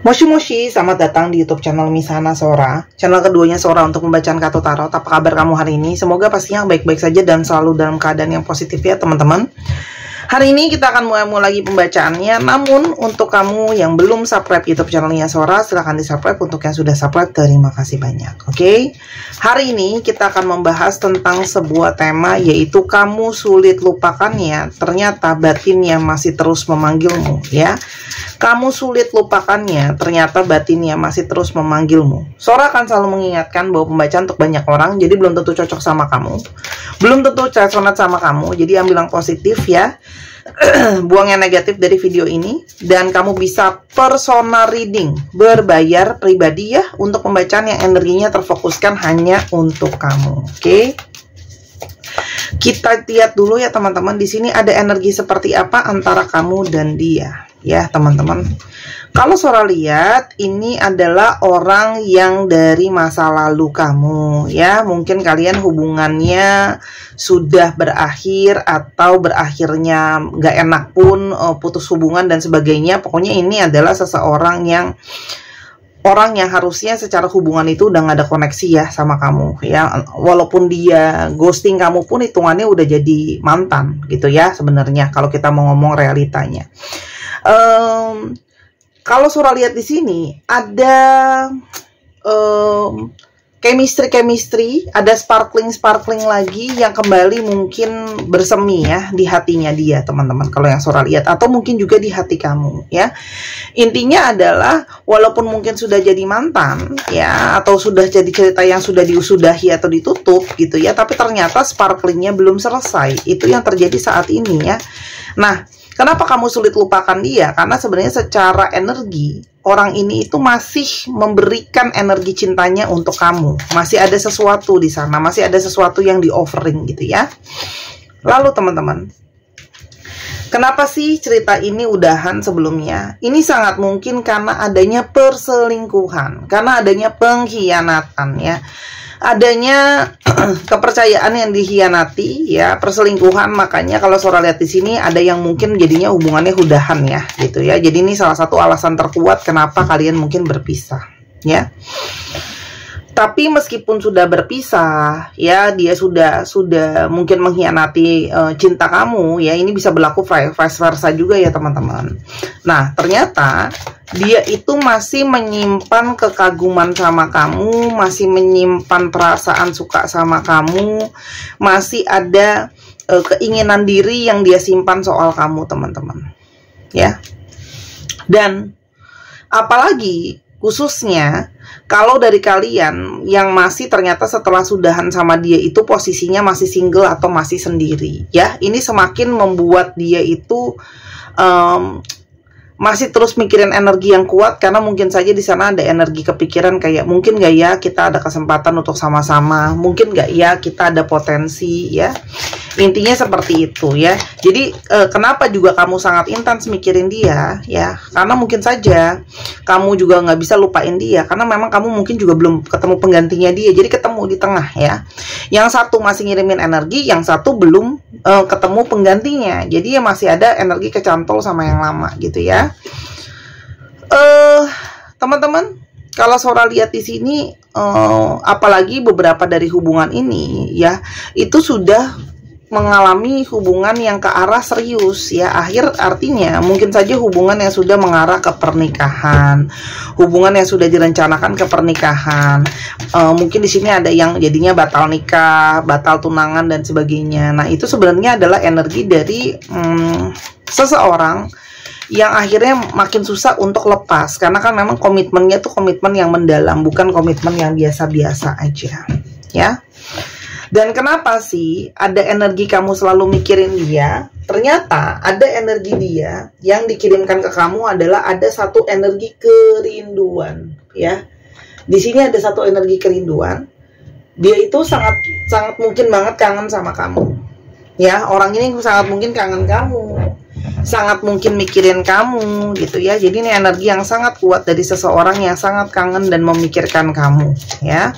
Moshi Moshi, selamat datang di YouTube channel Misana Sora, channel keduanya Sora untuk pembacaan kartu tarot. Apa kabar kamu hari ini? Semoga pastinya baik-baik saja dan selalu dalam keadaan yang positif ya teman-teman. Hari ini kita akan mulai lagi pembacaannya. Namun untuk kamu yang belum subscribe YouTube channelnya Sora, silahkan di subscribe. Untuk yang sudah subscribe, terima kasih banyak. Oke, hari ini kita akan membahas tentang sebuah tema, yaitu kamu sulit lupakannya, ternyata batinnya masih terus memanggilmu. Ya, kamu sulit lupakannya, ternyata batinnya masih terus memanggilmu. Sora akan selalu mengingatkan bahwa pembacaan untuk banyak orang, jadi belum tentu cocok sama kamu, belum tentu resonate sama kamu. Jadi ambil yang positif ya, buang yang negatif dari video ini. Dan kamu bisa personal reading berbayar pribadi ya, untuk pembacaan yang energinya terfokuskan hanya untuk kamu. Oke, kita lihat dulu ya teman-teman. Di sini ada energi seperti apa antara kamu dan dia ya teman-teman. Kalau Sora lihat, ini adalah orang yang dari masa lalu kamu ya. Mungkin kalian hubungannya sudah berakhir atau berakhirnya nggak enak pun, putus hubungan dan sebagainya. Pokoknya ini adalah seseorang yang harusnya secara hubungan itu udah nggak ada koneksi ya sama kamu ya. Walaupun dia ghosting kamu pun hitungannya udah jadi mantan gitu ya sebenarnya, kalau kita mau ngomong realitanya. Kalau Sora lihat di sini ada chemistry, ada sparkling lagi yang kembali mungkin bersemi ya di hatinya dia teman-teman. Kalau yang Sora lihat, atau mungkin juga di hati kamu ya. Intinya adalah walaupun mungkin sudah jadi mantan ya, atau sudah jadi cerita yang sudah diusudahi atau ditutup gitu ya, tapi ternyata sparklingnya belum selesai. Itu yang terjadi saat ini ya. Nah, kenapa kamu sulit lupakan dia? Karena sebenarnya secara energi, orang ini itu masih memberikan energi cintanya untuk kamu. Masih ada sesuatu di sana, masih ada sesuatu yang di offering gitu ya. Lalu teman-teman, kenapa sih cerita ini udahan sebelumnya? Ini sangat mungkin karena adanya perselingkuhan, karena adanya pengkhianatan ya. Adanya kepercayaan yang dikhianati ya, perselingkuhan. Makanya kalau Sora lihat di sini ada yang mungkin jadinya hubungannya udahan ya gitu ya. Jadi ini salah satu alasan terkuat kenapa kalian mungkin berpisah ya. Tapi meskipun sudah berpisah ya, dia sudah mungkin mengkhianati cinta kamu ya. Ini bisa berlaku vice versa juga ya teman-teman. Nah, ternyata dia itu masih menyimpan kekaguman sama kamu, masih menyimpan perasaan suka sama kamu, masih ada keinginan diri yang dia simpan soal kamu teman-teman ya. Dan apalagi khususnya kalau dari kalian yang masih ternyata setelah sudahan sama dia itu posisinya masih single atau masih sendiri ya, ini semakin membuat dia itu masih terus mikirin energi yang kuat, karena mungkin saja di sana ada energi kepikiran kayak mungkin gak ya kita ada kesempatan untuk sama-sama, mungkin gak ya kita ada potensi ya. Intinya seperti itu ya. Jadi kenapa juga kamu sangat intens mikirin dia ya, karena mungkin saja kamu juga nggak bisa lupain dia, karena memang kamu mungkin juga belum ketemu penggantinya dia. Jadi ketemu di tengah ya. Yang satu masih ngirimin energi, yang satu belum ketemu penggantinya. Jadi ya masih ada energi kecantol sama yang lama gitu ya. Teman-teman, kalau Sora lihat di sini, apalagi beberapa dari hubungan ini ya, itu sudah mengalami hubungan yang ke arah serius ya. Akhir artinya mungkin saja hubungan yang sudah mengarah ke pernikahan, hubungan yang sudah direncanakan ke pernikahan. Mungkin di sini ada yang jadinya batal nikah, batal tunangan dan sebagainya. Nah, itu sebenarnya adalah energi dari seseorang yang akhirnya makin susah untuk lepas, karena kan memang komitmennya tuh komitmen yang mendalam, bukan komitmen yang biasa-biasa aja ya. Dan kenapa sih ada energi kamu selalu mikirin dia? Ternyata ada energi dia yang dikirimkan ke kamu adalah ada satu energi kerinduan ya. Di sini ada satu energi kerinduan. Dia itu sangat mungkin banget kangen sama kamu ya. Orang ini sangat mungkin kangen kamu, sangat mungkin mikirin kamu gitu ya. Jadi ini energi yang sangat kuat dari seseorang yang sangat kangen dan memikirkan kamu ya.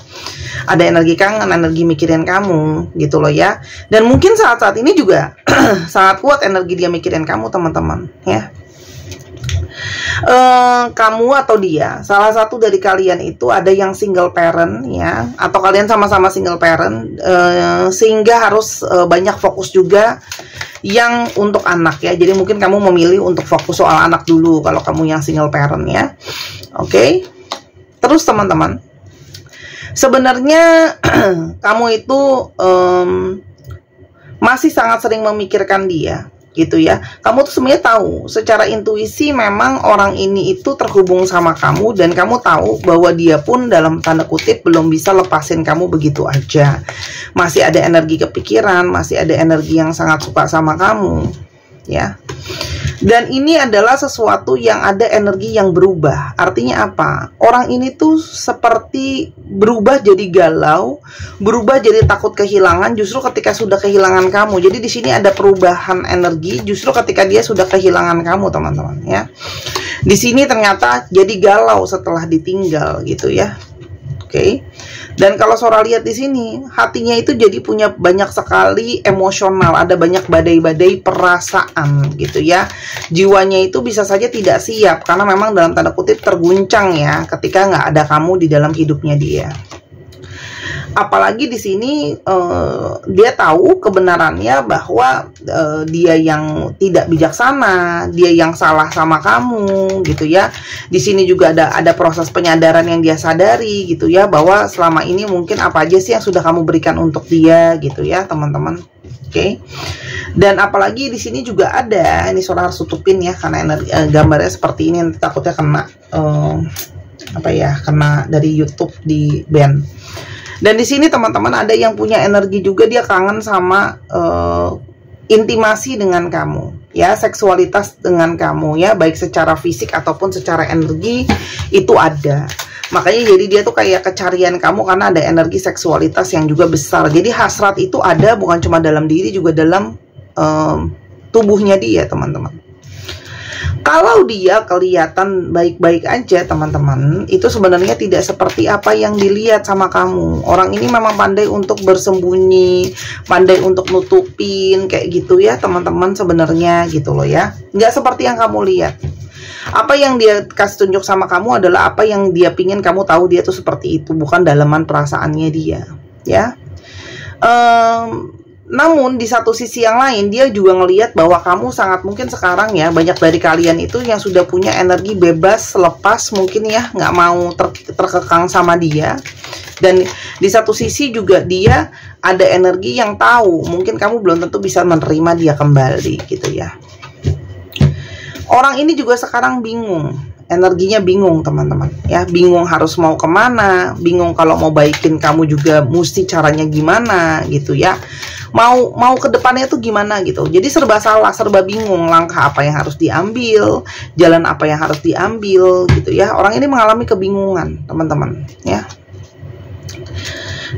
Ada energi kangen, energi mikirin kamu gitu loh ya. Dan mungkin saat-saat ini juga sangat kuat energi dia mikirin kamu teman-teman ya. Kamu atau dia, salah satu dari kalian itu ada yang single parent ya, atau kalian sama-sama single parent, sehingga harus banyak fokus juga yang untuk anak ya. Jadi mungkin kamu memilih untuk fokus soal anak dulu kalau kamu yang single parent ya. Oke. Terus teman-teman, sebenarnya kamu itu masih sangat sering memikirkan dia gitu ya. Kamu tuh sebenarnya tahu secara intuisi memang orang ini itu terhubung sama kamu, dan kamu tahu bahwa dia pun dalam tanda kutip belum bisa lepasin kamu begitu aja. Masih ada energi kepikiran, masih ada energi yang sangat suka sama kamu ya. Dan ini adalah sesuatu yang ada energi yang berubah. Artinya apa? Orang ini tuh seperti berubah jadi galau, berubah jadi takut kehilangan justru ketika sudah kehilangan kamu. Jadi di sini ada perubahan energi justru ketika dia sudah kehilangan kamu, teman-teman ya. Di sini ternyata jadi galau setelah ditinggal gitu ya. Oke. Dan kalau Sora lihat di sini, hatinya itu jadi punya banyak sekali emosional, ada banyak badai-badai perasaan gitu ya. Jiwanya itu bisa saja tidak siap karena memang dalam tanda kutip terguncang ya ketika nggak ada kamu di dalam hidupnya dia. Apalagi di sini dia tahu kebenarannya bahwa dia yang tidak bijaksana, dia yang salah sama kamu gitu ya. Di sini juga ada proses penyadaran yang dia sadari gitu ya, bahwa selama ini mungkin apa aja sih yang sudah kamu berikan untuk dia gitu ya, teman-teman. Oke. Dan apalagi di sini juga ada, ini Sora harus tutupin ya karena energi, gambarnya seperti ini takutnya kena apa ya, kena dari YouTube di band. Dan di sini teman-teman ada yang punya energi juga, dia kangen sama intimasi dengan kamu ya, seksualitas dengan kamu ya, baik secara fisik ataupun secara energi itu ada. Makanya jadi dia tuh kayak kecarian kamu karena ada energi seksualitas yang juga besar. Jadi hasrat itu ada bukan cuma dalam diri, juga dalam tubuhnya dia, teman-teman. Kalau dia kelihatan baik-baik aja, teman-teman, itu sebenarnya tidak seperti apa yang dilihat sama kamu. Orang ini memang pandai untuk bersembunyi, pandai untuk nutupin kayak gitu ya, teman-teman, sebenarnya gitu loh ya. Nggak seperti yang kamu lihat. Apa yang dia kasih tunjuk sama kamu adalah apa yang dia pingin kamu tahu, dia tuh seperti itu, bukan dalaman perasaannya dia ya. Namun di satu sisi yang lain dia juga ngelihat bahwa kamu sangat mungkin sekarang ya, banyak dari kalian itu yang sudah punya energi bebas, lepas mungkin ya, nggak mau terkekang sama dia. Dan di satu sisi juga dia ada energi yang tahu mungkin kamu belum tentu bisa menerima dia kembali gitu ya. Orang ini juga sekarang bingung, energinya bingung, teman-teman ya, bingung harus mau kemana, bingung kalau mau baikin kamu juga mesti caranya gimana gitu ya, mau ke depannya tuh gimana gitu. Jadi serba salah, serba bingung, langkah apa yang harus diambil, jalan apa yang harus diambil gitu ya. Orang ini mengalami kebingungan, teman-teman ya.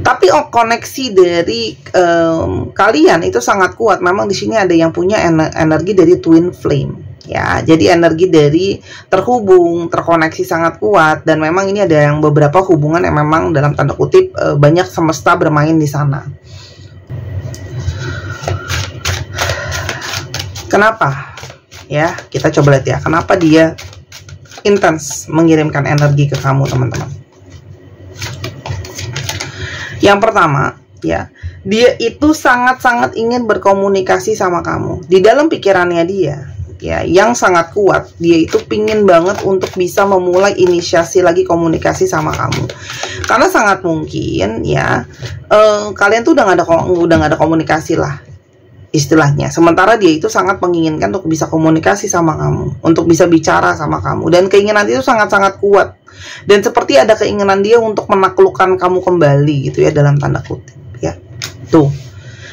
Tapi koneksi dari kalian itu sangat kuat. Memang di sini ada yang punya energi dari twin flame ya, jadi energi dari terhubung, terkoneksi sangat kuat. Dan memang ini ada yang beberapa hubungan yang memang dalam tanda kutip banyak semesta bermain di sana. Kenapa ya, kita coba lihat ya, kenapa dia intens mengirimkan energi ke kamu, teman-teman. Yang pertama ya, dia itu sangat-sangat ingin berkomunikasi sama kamu. Di dalam pikirannya dia ya, yang sangat kuat, dia itu pingin banget untuk bisa memulai inisiasi lagi komunikasi sama kamu. Karena sangat mungkin ya, kalian tuh udah nggak ada komunikasi lah istilahnya. Sementara dia itu sangat menginginkan untuk bisa komunikasi sama kamu, untuk bisa bicara sama kamu, dan keinginan itu sangat-sangat kuat. Dan seperti ada keinginan dia untuk menaklukkan kamu kembali gitu ya, dalam tanda kutip ya. Tuh.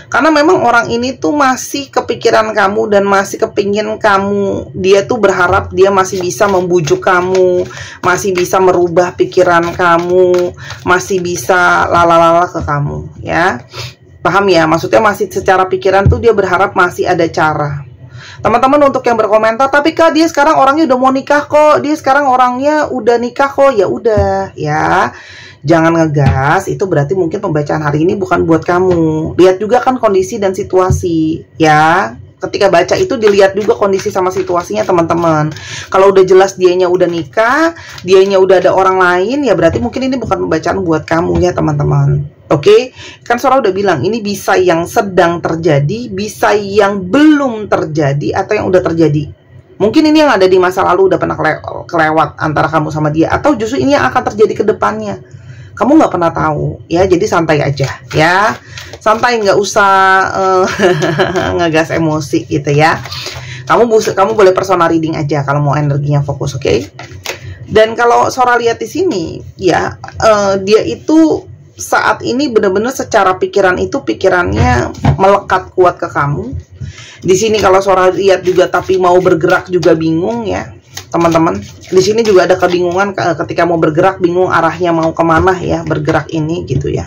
Karena memang orang ini tuh masih kepikiran kamu dan masih kepingin kamu. Dia tuh berharap dia masih bisa membujuk kamu, masih bisa merubah pikiran kamu, masih bisa lalalala ke kamu ya. Paham ya? Maksudnya masih secara pikiran tuh dia berharap masih ada cara. Teman-teman untuk yang berkomentar, tapi Kak dia sekarang orangnya udah mau nikah kok, dia sekarang orangnya udah nikah kok, ya udah ya. Jangan ngegas, itu berarti mungkin pembacaan hari ini bukan buat kamu. Lihat juga kan kondisi dan situasi ya. ketika baca itu dilihat juga kondisi sama situasinya teman-teman. Kalau udah jelas dianya udah nikah, dianya udah ada orang lain, ya berarti mungkin ini bukan pembacaan buat kamu ya teman-teman. Oke, kan Sora udah bilang ini bisa yang sedang terjadi, bisa yang belum terjadi, atau yang udah terjadi. Mungkin ini yang ada di masa lalu udah pernah kelewat antara kamu sama dia, atau justru ini yang akan terjadi ke depannya. Kamu nggak pernah tahu ya, jadi santai aja ya, santai, nggak usah ngegas emosi gitu ya. Kamu boleh personal reading aja kalau mau energinya fokus, oke? Dan kalau Sora lihat di sini ya, dia itu saat ini benar-benar secara pikiran itu pikirannya melekat kuat ke kamu. Di sini kalau Sora lihat juga, tapi mau bergerak juga bingung ya teman-teman. Di sini juga ada kebingungan ketika mau bergerak, bingung arahnya mau kemana ya bergerak ini gitu ya.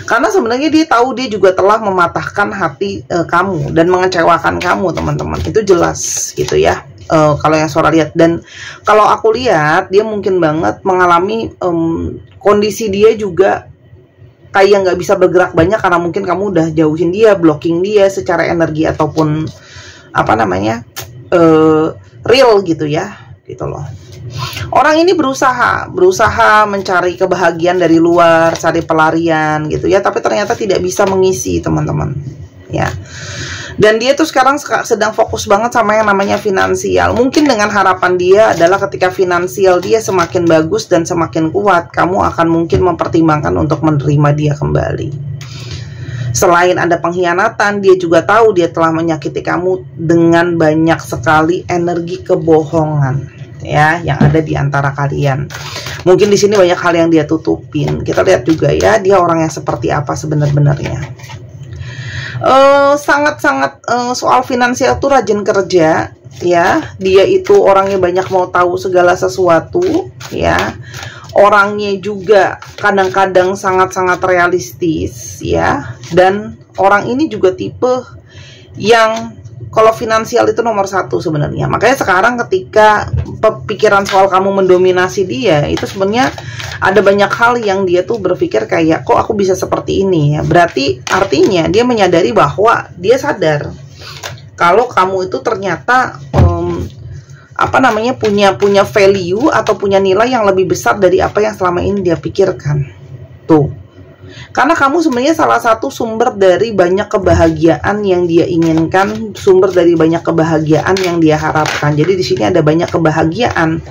Karena sebenarnya dia tahu dia juga telah mematahkan hati kamu dan mengecewakan kamu teman-teman. Itu jelas gitu ya. Kalau yang Sora lihat, dan kalau aku lihat dia mungkin banget mengalami kondisi dia juga kayak nggak bisa bergerak banyak karena mungkin kamu udah jauhin dia, blocking dia secara energi ataupun apa namanya real gitu ya, gitu loh. Orang ini berusaha mencari kebahagiaan dari luar, cari pelarian gitu ya, tapi ternyata tidak bisa mengisi teman-teman ya. Dan dia tuh sekarang sedang fokus banget sama yang namanya finansial. Mungkin dengan harapan dia adalah ketika finansial dia semakin bagus dan semakin kuat, kamu akan mungkin mempertimbangkan untuk menerima dia kembali. Selain ada pengkhianatan, dia juga tahu dia telah menyakiti kamu dengan banyak sekali energi kebohongan ya yang ada di antara kalian. Mungkin di sini banyak hal yang dia tutupin. Kita lihat juga ya, dia orang yang seperti apa sebenarnya. Sangat-sangat soal finansial tuh rajin kerja ya. Dia itu orangnya banyak mau tahu segala sesuatu ya. Orangnya juga kadang-kadang sangat-sangat realistis ya. Dan orang ini juga tipe yang kalau finansial itu nomor satu sebenarnya. Makanya sekarang ketika pikiran soal kamu mendominasi dia, itu sebenarnya ada banyak hal yang dia tuh berpikir kayak, kok aku bisa seperti ini ya. Berarti artinya dia menyadari bahwa dia sadar kalau kamu itu ternyata punya value atau punya nilai yang lebih besar dari apa yang selama ini dia pikirkan. Tuh. Karena kamu sebenarnya salah satu sumber dari banyak kebahagiaan yang dia inginkan, sumber dari banyak kebahagiaan yang dia harapkan. Jadi di sini ada banyak kebahagiaan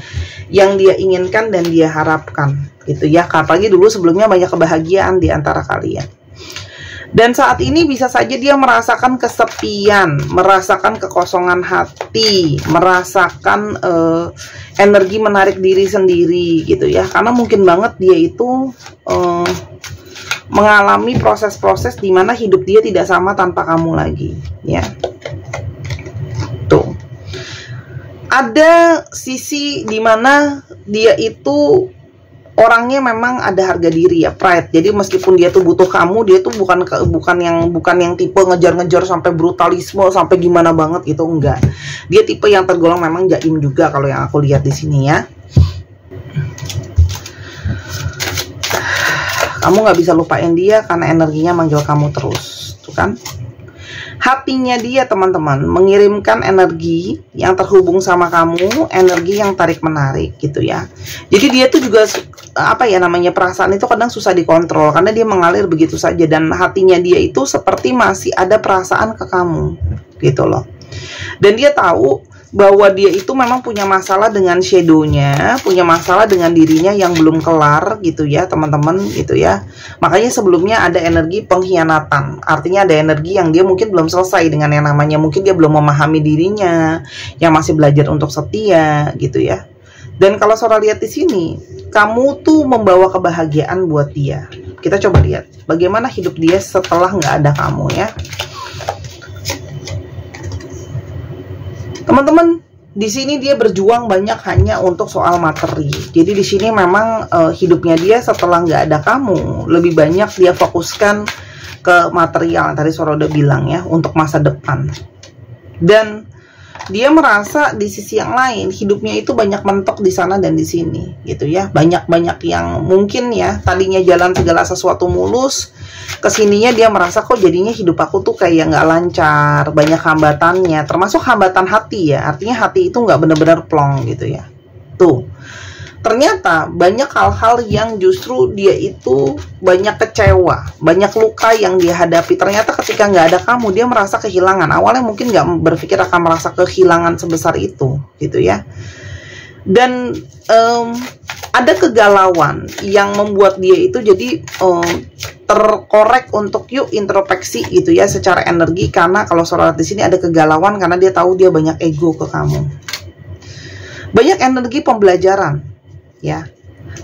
yang dia inginkan dan dia harapkan, gitu ya. Apalagi dulu sebelumnya banyak kebahagiaan di antara kalian. Dan saat ini bisa saja dia merasakan kesepian, merasakan kekosongan hati, merasakan energi menarik diri sendiri gitu ya. Karena mungkin banget dia itu mengalami proses-proses di mana hidup dia tidak sama tanpa kamu lagi ya. Tuh. Ada sisi di mana dia itu orangnya memang ada harga diri ya, pride. Jadi meskipun dia tuh butuh kamu, dia tuh bukan yang tipe ngejar-ngejar sampai brutalisme sampai gimana banget gitu, enggak. Dia tipe yang tergolong memang jaim juga kalau yang aku lihat di sini ya. Kamu nggak bisa lupain dia karena energinya manggil kamu terus, tuh kan? Hatinya dia teman-teman mengirimkan energi yang terhubung sama kamu, energi yang tarik menarik gitu ya. Jadi dia tuh juga perasaan itu kadang susah dikontrol karena dia mengalir begitu saja, dan hatinya dia itu seperti masih ada perasaan ke kamu gitu loh. Dan dia tahu bahwa dia itu memang punya masalah dengan shadow-nya, punya masalah dengan dirinya yang belum kelar gitu ya teman-teman gitu ya. Makanya sebelumnya ada energi pengkhianatan, artinya ada energi yang dia mungkin belum selesai dengan yang namanya, mungkin dia belum memahami dirinya, yang masih belajar untuk setia gitu ya. Dan kalau Sora lihat di sini, kamu tuh membawa kebahagiaan buat dia. Kita coba lihat bagaimana hidup dia setelah nggak ada kamu ya. Teman-teman, di sini dia berjuang banyak hanya untuk soal materi. Jadi di sini memang hidupnya dia setelah nggak ada kamu lebih banyak dia fokuskan ke material. Tadi Sora udah bilang ya, untuk masa depan. Dan dia merasa di sisi yang lain hidupnya itu banyak mentok di sana dan di sini gitu ya. Banyak yang mungkin ya tadinya jalan segala sesuatu mulus, kesininya dia merasa kok jadinya hidup aku tuh kayak nggak lancar, banyak hambatannya, termasuk hambatan hati ya. Artinya hati itu nggak benar-benar plong gitu ya. Tuh, ternyata banyak hal-hal yang justru dia itu banyak kecewa, banyak luka yang dia hadapi. Ternyata ketika nggak ada kamu, dia merasa kehilangan. Awalnya mungkin nggak berpikir akan merasa kehilangan sebesar itu, gitu ya. Dan ada kegalauan yang membuat dia itu jadi terkorek untuk yuk introspeksi gitu ya secara energi. Karena kalau soal di sini ada kegalauan karena dia tahu dia banyak ego ke kamu, banyak energi pembelajaran. Ya,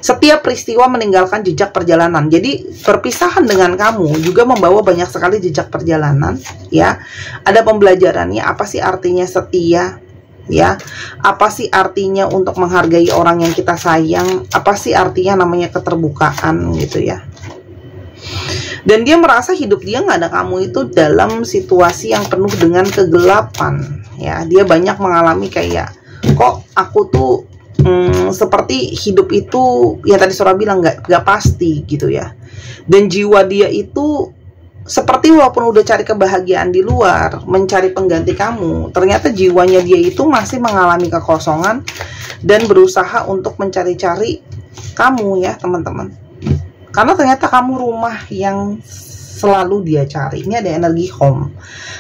setiap peristiwa meninggalkan jejak perjalanan. Jadi perpisahan dengan kamu juga membawa banyak sekali jejak perjalanan. Ya, ada pembelajarannya. Apa sih artinya setia? Ya, apa sih artinya untuk menghargai orang yang kita sayang? Apa sih artinya namanya keterbukaan gitu ya? Dan dia merasa hidup dia nggak ada kamu itu dalam situasi yang penuh dengan kegelapan. Ya, dia banyak mengalami kayak kok aku tuh seperti hidup itu ya tadi Sora bilang nggak pasti gitu ya. Dan jiwa dia itu seperti walaupun udah cari kebahagiaan di luar, mencari pengganti kamu, ternyata jiwanya dia itu masih mengalami kekosongan dan berusaha untuk mencari-cari kamu ya teman-teman. Karena ternyata kamu rumah yang selalu dia cari. Ini ada energi home.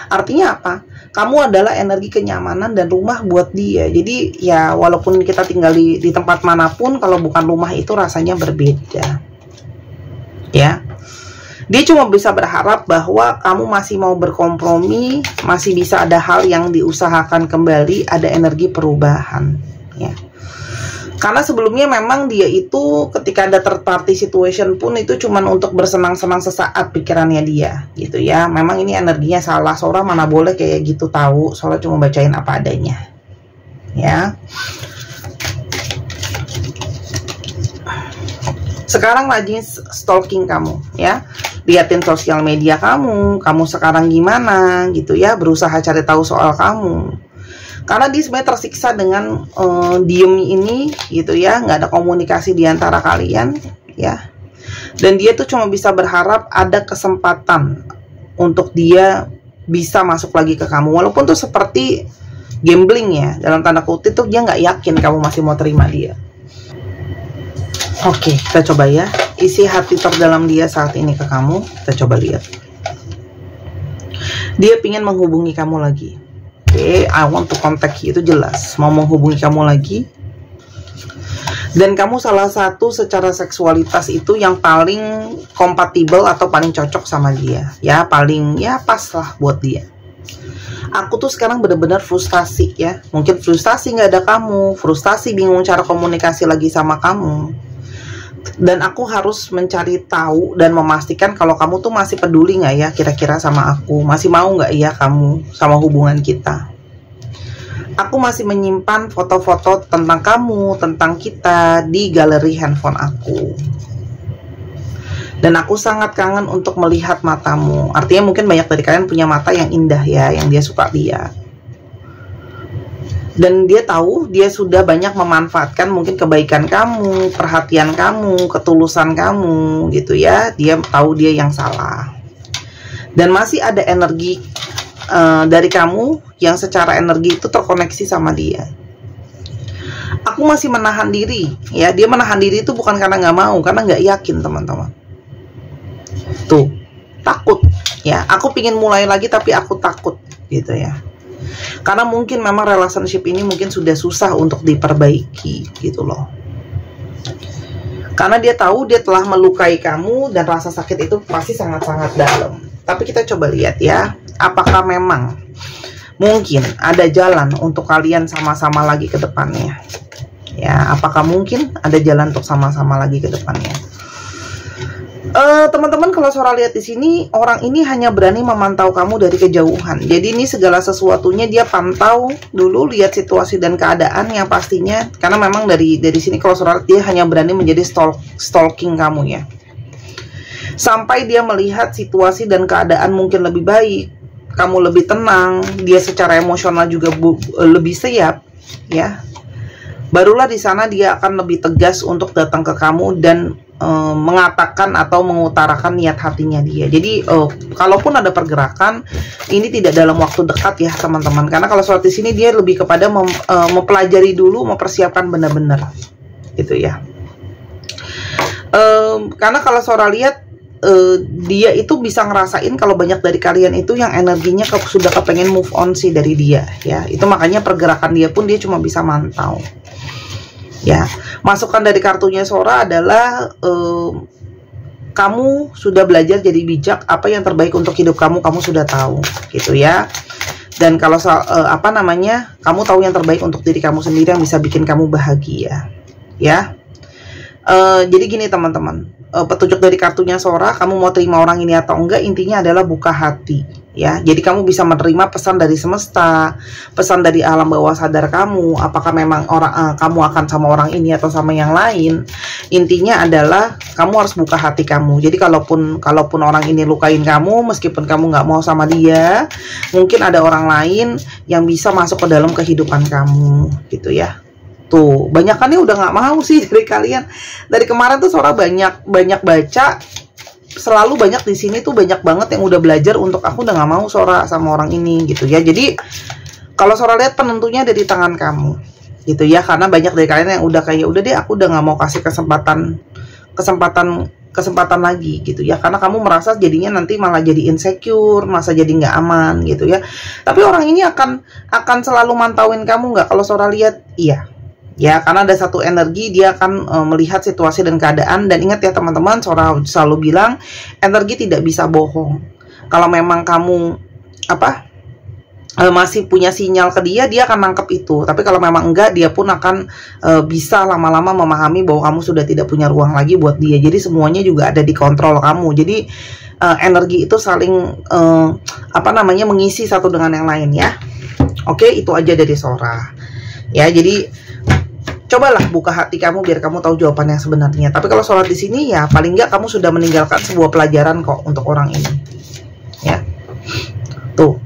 Artinya apa? Kamu adalah energi kenyamanan dan rumah buat dia. Jadi ya walaupun kita tinggal di tempat manapun, kalau bukan rumah itu rasanya berbeda. Ya, dia cuma bisa berharap bahwa kamu masih mau berkompromi, masih bisa ada hal yang diusahakan kembali, ada energi perubahan. Ya, karena sebelumnya memang dia itu ketika ada third party situation pun itu cuman untuk bersenang-senang sesaat pikirannya dia gitu ya. Memang ini energinya salah. Sora mana boleh kayak gitu tahu. Sora cuma bacain apa adanya. Ya. Sekarang rajin stalking kamu ya. Liatin sosial media kamu sekarang gimana gitu ya. Berusaha cari tahu soal kamu. Karena dia sebenarnya tersiksa dengan diem ini gitu ya, nggak ada komunikasi di antara kalian ya. Dan dia tuh cuma bisa berharap ada kesempatan untuk dia bisa masuk lagi ke kamu, walaupun tuh seperti gambling ya, dalam tanda kutip tuh dia nggak yakin kamu masih mau terima dia. Oke, kita coba ya isi hati terdalam dia saat ini ke kamu. Kita coba lihat. Dia pingin menghubungi kamu lagi. Oke, I want to contact you, itu jelas mau menghubungi kamu lagi. Dan kamu salah satu secara seksualitas itu yang paling kompatibel atau paling cocok sama dia. Ya, paling ya pas lah buat dia. Aku tuh sekarang bener-bener frustasi ya. Mungkin frustasi nggak ada kamu, frustasi bingung cara komunikasi lagi sama kamu. Dan aku harus mencari tahu dan memastikan kalau kamu tuh masih peduli nggak ya kira-kira sama aku, masih mau nggak ya kamu sama hubungan kita. Aku masih menyimpan foto-foto tentang kamu, tentang kita di galeri handphone aku. Dan aku sangat kangen untuk melihat matamu. Artinya mungkin banyak dari kalian punya mata yang indah ya, yang dia suka lihat. Dan dia tahu dia sudah banyak memanfaatkan mungkin kebaikan kamu, perhatian kamu, ketulusan kamu gitu ya. Dia tahu dia yang salah. Dan masih ada energi dari kamu yang secara energi itu terkoneksi sama dia. Aku masih menahan diri ya. Dia menahan diri itu bukan karena nggak mau, karena nggak yakin teman-teman. Tuh, takut ya. Aku pingin mulai lagi tapi aku takut gitu ya. Karena mungkin memang relationship ini mungkin sudah susah untuk diperbaiki gitu loh. Karena dia tahu dia telah melukai kamu dan rasa sakit itu pasti sangat-sangat dalam. Tapi kita coba lihat ya, apakah memang mungkin ada jalan untuk kalian sama-sama lagi ke depannya. Ya, apakah mungkin ada jalan untuk sama-sama lagi ke depannya? Teman-teman, kalau Sora lihat di sini, orang ini hanya berani memantau kamu dari kejauhan. Jadi ini segala sesuatunya dia pantau dulu, lihat situasi dan keadaan yang pastinya. Karena memang dari sini kalau Sora lihat, dia hanya berani menjadi stalking kamu ya. Sampai dia melihat situasi dan keadaan mungkin lebih baik kamu lebih tenang, dia secara emosional juga lebih siap, ya. Barulah di sana dia akan lebih tegas untuk datang ke kamu dan mengatakan atau mengutarakan niat hatinya dia. Jadi kalaupun ada pergerakan, ini tidak dalam waktu dekat ya teman-teman. Karena kalau surat di sini dia lebih kepada mempelajari dulu, mempersiapkan benar-benar, gitu ya. Karena kalau Sora lihat dia itu bisa ngerasain kalau banyak dari kalian itu yang energinya sudah kepengen move on sih dari dia, ya. Itu makanya pergerakan dia pun dia cuma bisa mantau. Ya, masukan dari kartunya Sora adalah kamu sudah belajar jadi bijak, apa yang terbaik untuk hidup kamu sudah tahu, gitu ya. Dan kalau kamu tahu yang terbaik untuk diri kamu sendiri yang bisa bikin kamu bahagia, ya. Jadi gini teman-teman, petunjuk dari kartunya Sora, kamu mau terima orang ini atau enggak, intinya adalah buka hati, ya. Jadi kamu bisa menerima pesan dari semesta, pesan dari alam bawah sadar kamu, apakah memang kamu akan sama orang ini atau sama yang lain. Intinya adalah kamu harus buka hati kamu. Jadi kalaupun orang ini lukain kamu, meskipun kamu nggak mau sama dia, mungkin ada orang lain yang bisa masuk ke dalam kehidupan kamu, gitu ya. Tuh, banyakannya udah nggak mau sih dari kalian. Dari kemarin tuh Sora banyak baca, selalu banyak di sini tuh banyak banget yang udah belajar untuk aku udah nggak mau Sora sama orang ini, gitu ya. Jadi kalau Sora lihat penentunya ada di tangan kamu, gitu ya. Karena banyak dari kalian yang udah kayak udah deh, aku udah nggak mau kasih kesempatan lagi, gitu ya. Karena kamu merasa jadinya nanti malah jadi insecure, masa jadi nggak aman, gitu ya. Tapi orang ini akan selalu mantauin kamu nggak? Kalau Sora lihat, iya. Ya, karena ada satu energi, dia akan melihat situasi dan keadaan. Dan ingat ya teman-teman, Sora selalu bilang, energi tidak bisa bohong. Kalau memang kamu masih punya sinyal ke dia akan nangkep itu. Tapi kalau memang enggak, dia pun akan bisa lama-lama memahami bahwa kamu sudah tidak punya ruang lagi buat dia. Jadi semuanya juga ada di kontrol kamu. Jadi energi itu saling mengisi satu dengan yang lain, ya. Oke, itu aja dari Sora. Ya, jadi cobalah buka hati kamu biar kamu tahu jawaban yang sebenarnya. Tapi kalau sholat di sini ya paling nggak kamu sudah meninggalkan sebuah pelajaran kok untuk orang ini. Ya, tuh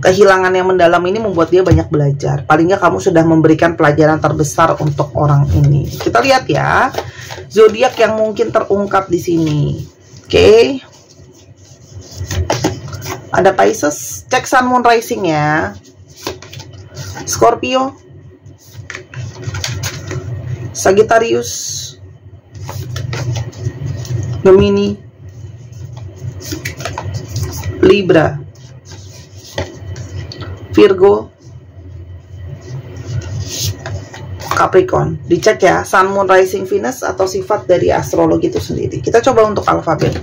kehilangan yang mendalam ini membuat dia banyak belajar. Paling nggak kamu sudah memberikan pelajaran terbesar untuk orang ini. Kita lihat ya zodiak yang mungkin terungkap di sini. Oke. Ada Pisces, cek Sun Moon Rising ya. Scorpio, Sagittarius, Gemini, Libra, Virgo, Capricorn. Dicek ya Sun, Moon, Rising, Venus atau sifat dari astrologi itu sendiri. Kita coba untuk alfabet.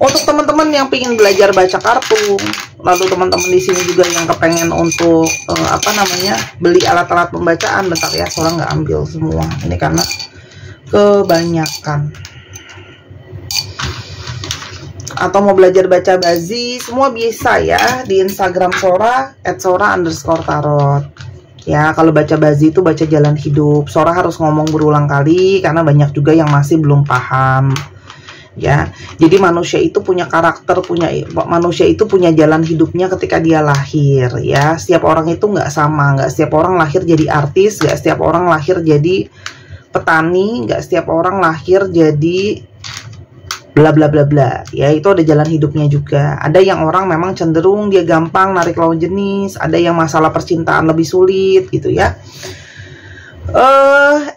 Untuk teman-teman yang ingin belajar baca kartu, lalu teman-teman di sini juga yang kepengen untuk beli alat-alat pembacaan, bentar ya, Sora nggak ambil semua ini karena kebanyakan. Atau mau belajar baca bazi, semua bisa ya di Instagram Sora @sora_tarot. Ya, kalau baca bazi itu baca jalan hidup. Sora harus ngomong berulang kali karena banyak juga yang masih belum paham. Ya, jadi manusia itu punya karakter, manusia itu punya jalan hidupnya ketika dia lahir, ya. Setiap orang itu nggak sama, nggak setiap orang lahir jadi artis, nggak setiap orang lahir jadi petani, nggak setiap orang lahir jadi bla bla bla bla, ya. Itu ada jalan hidupnya juga. Ada yang orang memang cenderung dia gampang narik lawan jenis, ada yang masalah percintaan lebih sulit, gitu ya.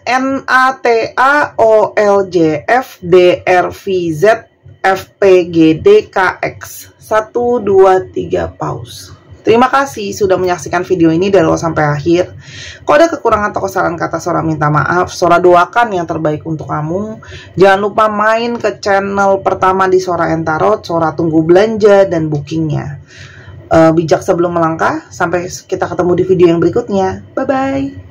NATAOLJFDRVZFPGDKX 1, 2, 3 pause. Terima kasih sudah menyaksikan video ini dari awal sampai akhir. Kalau ada kekurangan atau kesalahan kata, Sora minta maaf. Sora doakan yang terbaik untuk kamu. Jangan lupa main ke channel pertama di Sora Tarot. Sora tunggu belanja dan bookingnya. Bijak sebelum melangkah. Sampai kita ketemu di video yang berikutnya. Bye-bye.